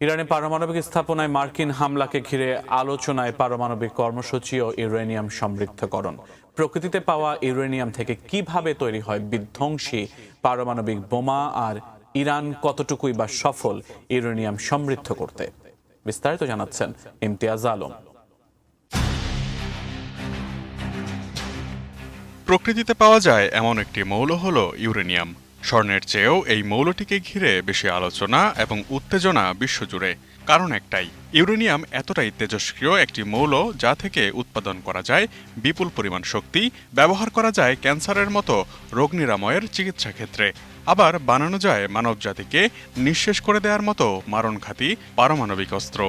ইরানে পারমাণবিক স্থাপনায় মার্কিন হামলাকে ঘিরে আলোচনায় পারমাণবিক কর্মসূচি ও ইউরেনিয়াম সমৃদ্ধকরণ। প্রকৃতিতে পাওয়া ইউরেনিয়াম থেকে কিভাবে তৈরি হয় বিধ্বংসী পারমাণবিক বোমা, আর ইরান কতটুকুই বা সফল ইউরেনিয়াম সমৃদ্ধ করতে? বিস্তারিত জানাচ্ছেন ইমতিয়াজ আলম। প্রকৃতিতে পাওয়া যায় এমন একটি মৌল হল ইউরেনিয়াম। স্বর্ণের চেয়েও এই মৌলটিকে ঘিরে বেশি আলোচনা এবং উত্তেজনা বিশ্বজুড়ে। কারণ একটাই, ইউরেনিয়াম এতটাই তেজস্ক্রিয় একটি মৌল যা থেকে উৎপাদন করা যায় বিপুল পরিমাণ শক্তি, ব্যবহার করা যায় ক্যান্সারের মতো রোগ নিরাময়ের চিকিৎসা ক্ষেত্রে, আবার বানানো যায় মানবজাতিকে নিঃশেষ করে দেওয়ার মতো মারণঘাতী পারমাণবিক অস্ত্র।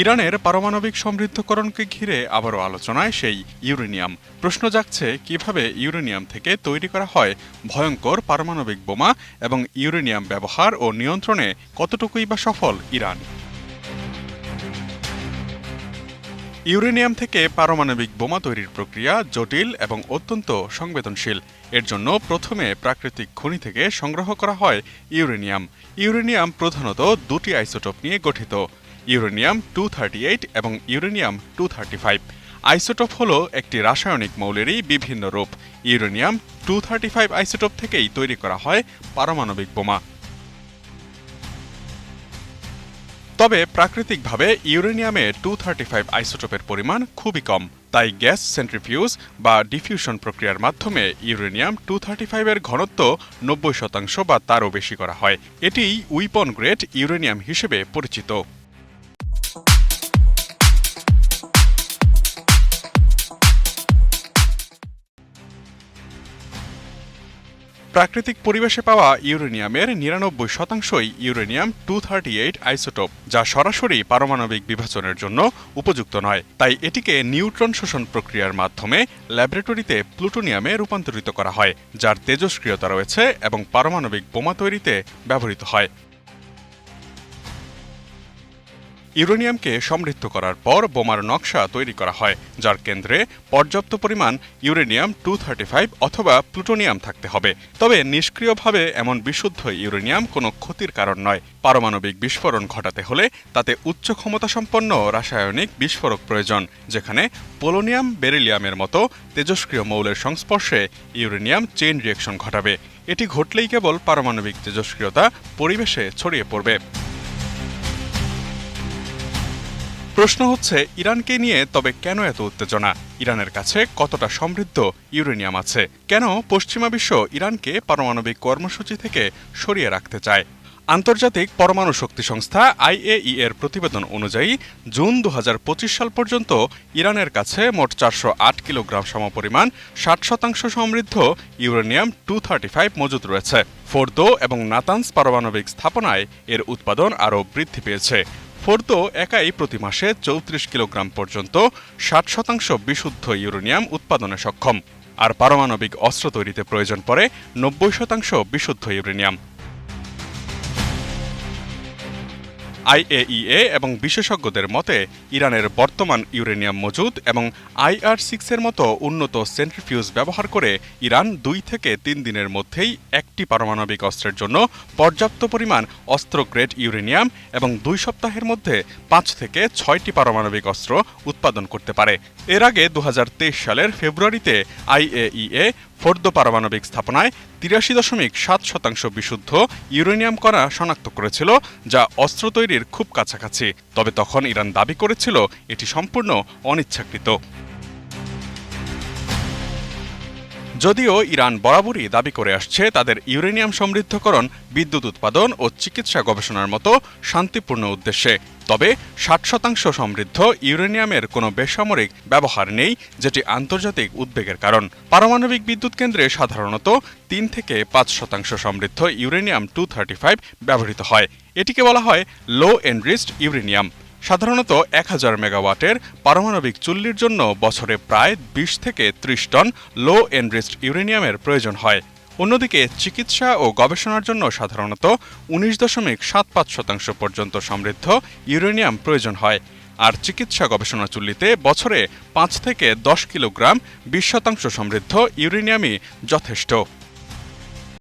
ইরানের পারমাণবিক সমৃদ্ধকরণকে ঘিরে আবারও আলোচনায় সেই ইউরেনিয়াম। প্রশ্ন জাগছে কিভাবে ইউরেনিয়াম থেকে তৈরি করা হয় ভয়ঙ্কর পারমাণবিক বোমা, এবং ইউরেনিয়াম ব্যবহার ও নিয়ন্ত্রণে কতটুকুই বা সফল ইরান। ইউরেনিয়াম থেকে পারমাণবিক বোমা তৈরির প্রক্রিয়া জটিল এবং অত্যন্ত সংবেদনশীল। এর জন্য প্রথমে প্রাকৃতিক খনি থেকে সংগ্রহ করা হয় ইউরেনিয়াম। ইউরেনিয়াম প্রধানত দুটি আইসোটোপ নিয়ে গঠিত, ইউরেনিয়াম 238 এবং ইউরেনিয়াম 235। আইসোটোপ হলো একটি রাসায়নিক মৌলেরই বিভিন্ন রূপ। ইউরেনিয়াম 235 আইসোটোপ থেকেই তৈরি করা হয় পারমাণবিক বোমা। তবে প্রাকৃতিকভাবে ইউরেনিয়ামে 235 আইসোটোপের পরিমাণ খুবই কম, তাই গ্যাস সেন্ট্রিফিউজ বা ডিফিউশন প্রক্রিয়ার মাধ্যমে ইউরেনিয়াম 235 এর ঘনত্ব 90% বা তারও বেশি করা হয়। এটিই উইপন গ্রেড ইউরেনিয়াম হিসেবে পরিচিত। প্রাকৃতিক পরিবেশে পাওয়া ইউরেনিয়ামের 99%ই ইউরেনিয়াম 238 আইসোটোপ, যা সরাসরি পারমাণবিক বিভাজনের জন্য উপযুক্ত নয়। তাই এটিকে নিউট্রন শোষণ প্রক্রিয়ার মাধ্যমে ল্যাবরেটরিতে প্লুটোনিয়ামে রূপান্তরিত করা হয়, যার তেজস্ক্রিয়তা রয়েছে এবং পারমাণবিক বোমা তৈরিতে ব্যবহৃত হয়। ইউরেনিয়ামকে সমৃদ্ধ করার পর বোমার নকশা তৈরি করা হয়, যার কেন্দ্রে পর্যাপ্ত পরিমাণ ইউরেনিয়াম 235 অথবা প্লুটোনিয়াম থাকতে হবে। তবে নিষ্ক্রিয়ভাবে এমন বিশুদ্ধ ইউরেনিয়াম কোনো ক্ষতির কারণ নয়। পারমাণবিক বিস্ফোরণ ঘটাতে হলে তাতে উচ্চ ক্ষমতাসম্পন্ন রাসায়নিক বিস্ফোরক প্রয়োজন, যেখানে পোলোনিয়াম বেরিলিয়ামের মতো তেজস্ক্রিয় মৌলের সংস্পর্শে ইউরেনিয়াম চেইন রিঅ্যাকশন ঘটাবে। এটি ঘটলেই কেবল পারমাণবিক তেজস্ক্রিয়তা পরিবেশে ছড়িয়ে পড়বে। প্রশ্ন হচ্ছে, ইরানকে নিয়ে তবে কেন এত উত্তেজনা? ইরানের কাছে কতটা সমৃদ্ধ ইউরেনিয়াম আছে? কেন পশ্চিমা বিশ্ব ইরানকে পারমাণবিক কর্মসূচি থেকে সরিয়ে রাখতে চায়? আন্তর্জাতিক পরমাণু শক্তি সংস্থা IAEA এর প্রতিবেদন অনুযায়ী জুন 2025 সাল পর্যন্ত ইরানের কাছে মোট 408 কিলোগ্রাম সমপরিমাণ 60% সমৃদ্ধ ইউরেনিয়াম 235 মজুদ রয়েছে। ফোর্দো এবং নাতানস পারমাণবিক স্থাপনায় এর উৎপাদন আরও বৃদ্ধি পেয়েছে। ফোর্দো একাই প্রতি মাসে 34 কিলোগ্রাম পর্যন্ত 60% বিশুদ্ধ ইউরেনিয়াম উৎপাদনে সক্ষম, আর পারমাণবিক অস্ত্র তৈরিতে প্রয়োজন পড়ে 90% বিশুদ্ধ ইউরেনিয়াম। IAEA এবং বিশেষজ্ঞদের মতে ইরানের বর্তমান ইউরেনিয়াম মজুদ এবং IR-6 এর মতো উন্নত সেন্ট্রিফিউজ ব্যবহার করে ইরান 2 থেকে 3 দিনের মধ্যেই একটি পারমাণবিক অস্ত্রের জন্য পর্যাপ্ত পরিমাণ অস্ত্র গ্রেড ইউরেনিয়াম এবং 2 সপ্তাহের মধ্যে 5 থেকে 6টি পারমাণবিক অস্ত্র উৎপাদন করতে পারে। এর আগে 2023 সালের ফেব্রুয়ারিতে IAEA ফোর্দো পারমাণবিক স্থাপনায় 83.7% বিশুদ্ধ ইউরেনিয়াম কণা শনাক্ত করেছিল, যা অস্ত্র তৈরির খুব কাছাকাছি। তবে তখন ইরান দাবি করেছিল এটি সম্পূর্ণ অনিচ্ছাকৃত। যদিও ইরান বরাবরই দাবি করে আসছে তাদের ইউরেনিয়াম সমৃদ্ধকরণ বিদ্যুৎ উৎপাদন ও চিকিৎসা গবেষণার মতো শান্তিপূর্ণ উদ্দেশ্যে, তবে 60% সমৃদ্ধ ইউরেনিয়ামের কোনো বেসামরিক ব্যবহার নেই, যেটি আন্তর্জাতিক উদ্বেগের কারণ। পারমাণবিক বিদ্যুৎ কেন্দ্রে সাধারণত 3 থেকে 5% সমৃদ্ধ ইউরেনিয়াম 235 ব্যবহৃত হয়। এটিকে বলা হয় লো এনরিচড ইউরেনিয়াম। সাধারণত 1000 মেগাওয়াটের পারমাণবিক চুল্লির জন্য বছরে প্রায় 20 থেকে 30 টন লো এনরিচড ইউরেনিয়ামের প্রয়োজন হয়। অন্যদিকে চিকিৎসা ও গবেষণার জন্য সাধারণত 19.75% পর্যন্ত সমৃদ্ধ ইউরেনিয়াম প্রয়োজন হয়, আর চিকিৎসা গবেষণা চুল্লিতে বছরে 5 থেকে 10 কিলোগ্রাম 20% সমৃদ্ধ ইউরেনিয়ামই যথেষ্ট।